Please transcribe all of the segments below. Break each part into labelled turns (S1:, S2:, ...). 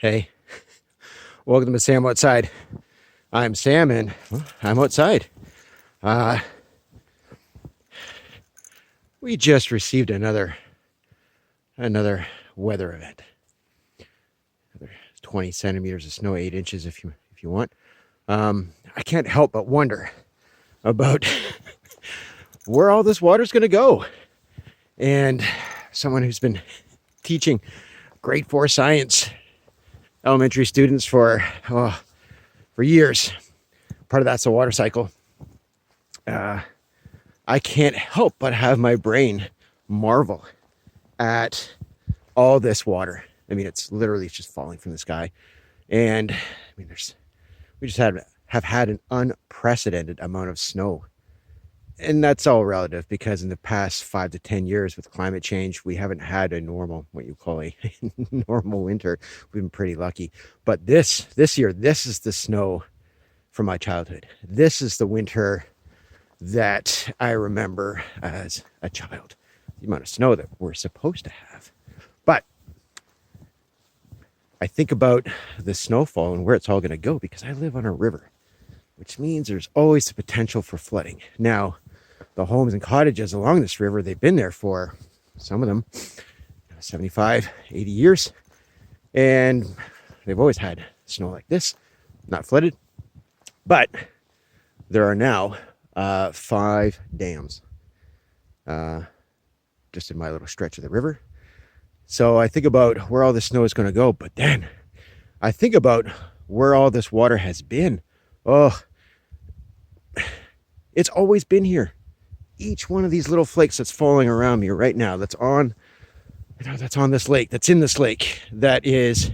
S1: Hey, welcome to Sam Outside. I'm Sam and I'm outside. Uh, we just received another weather event. Another 20 centimeters of snow, 8 inches if you want. I can't help but wonder about where all this water's going to go. And someone who's been teaching grade 4 science elementary students for years. Part of that's the water cycle. I can't help but have my brain marvel at all this water. I mean, it's literally just falling from the sky, and I mean, we just have had an unprecedented amount of snow, and that's all relative because in the past 5 to 10 years with climate change, we haven't had a normal, what you call a normal winter. We've been pretty lucky, but this year, this is the snow from my childhood. This is the winter that I remember as a child, the amount of snow that we're supposed to have. But I think about the snowfall and where it's all going to go because I live on a river, which means there's always the potential for flooding. Now, the homes and cottages along this river, they've been there for, some of them, 75, 80 years. And they've always had snow like this, not flooded. But there are now 5 dams just in my little stretch of the river. So I think about where all the snow is going to go, but then I think about where all this water has been. Oh, it's always been here. Each one of these little flakes that's falling around me right now, that's on this lake, that's in this lake, that is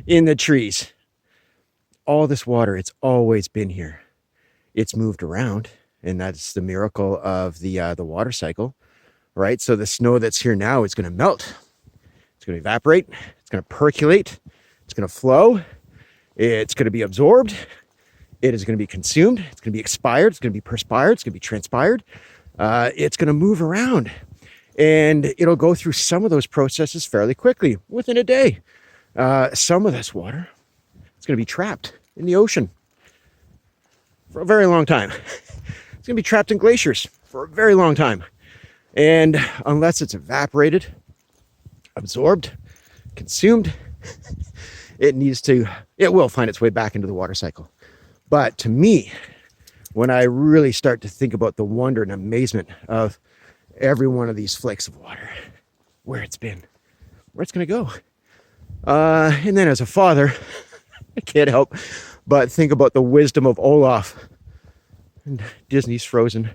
S1: in the trees. All this water, it's always been here. It's moved around, and that's the miracle of the water cycle, right? So the snow that's here now is going to melt. It's going to evaporate. It's going to percolate. It's going to flow. It's going to be absorbed. It is going to be consumed. It's going to be expired. It's going to be perspired. It's going to be transpired. It's going to move around, and it'll go through some of those processes fairly quickly, within a day. Some of this water, it's going to be trapped in the ocean for a very long time. It's going to be trapped in glaciers for a very long time. And unless it's evaporated, absorbed, consumed, it will find its way back into the water cycle. But to me, when I really start to think about the wonder and amazement of every one of these flakes of water, where it's been, where it's going to go. And then as a father, I can't help but think about the wisdom of Olaf. And Disney's Frozen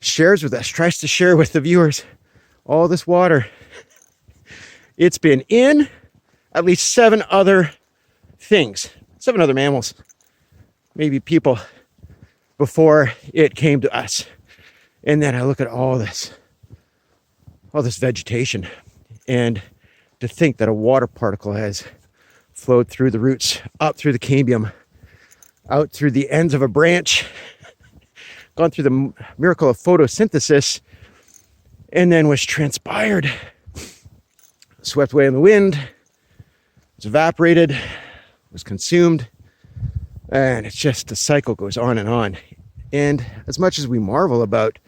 S1: tries to share with the viewers all this water. It's been in at least 7 other things, 7 other mammals, maybe people, before it came to us. And then I look at all this vegetation, and to think that a water particle has flowed through the roots, up through the cambium, out through the ends of a branch, gone through the miracle of photosynthesis, and then was transpired, swept away in the wind, was evaporated, was consumed, and it's just, the cycle goes on and on. And as much as we marvel about,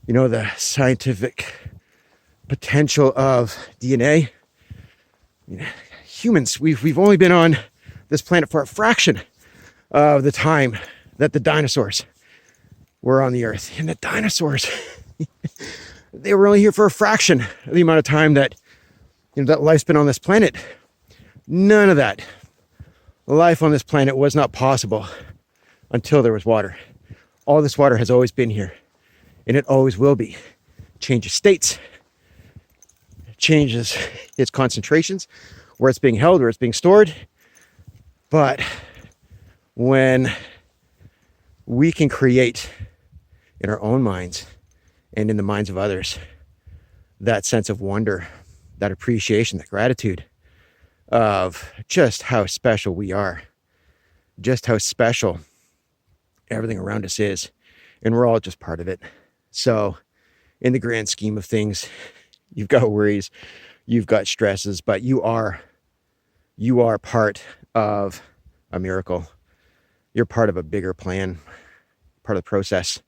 S1: the scientific potential of DNA, humans, we've only been on this planet for a fraction of the time that the dinosaurs were on the earth. And the dinosaurs, they were only here for a fraction of the amount of time that, that life's been on this planet. None of that life on this planet was not possible until there was water. All this water has always been here, and it always will be. Changes states, changes its concentrations, where it's being held, where it's being stored. But when we can create in our own minds and in the minds of others that sense of wonder, that appreciation, that gratitude of just how special we are, just how special everything around us is, and we're all just part of it. So in the grand scheme of things, you've got worries, you've got stresses, but you are You are part of a miracle. You're part of a bigger plan, part of the process.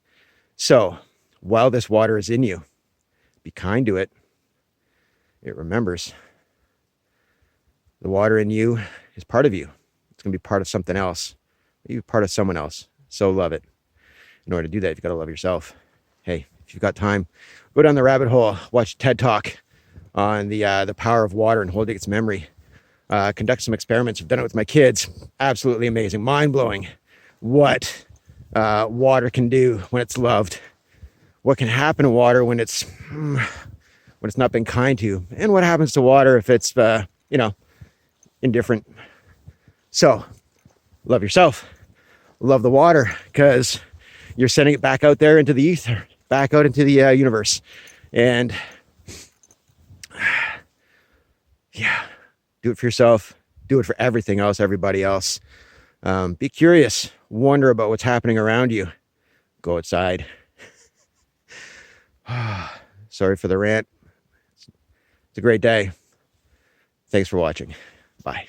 S1: So while this water is in you, be kind to it. It remembers the water in you is part of you. It's going to be part of something else. You're part of someone else. So love it. In order to do that, you've got to love yourself. Hey, if you've got time, go down the rabbit hole, watch TED Talk on the power of water and holding its memory. Conduct some experiments. I've done it with my kids. Absolutely amazing. Mind-blowing what water can do when it's loved. What can happen to water when it's not been kind to. And what happens to water if it's, indifferent. So, love yourself. Love the water, because you're sending it back out there into the ether, back out into the universe. And yeah, do it for yourself. Do it for everything else, everybody else. Be curious. Wonder about what's happening around you. Go outside. Sorry for the rant. It's a great day. Thanks for watching. Bye.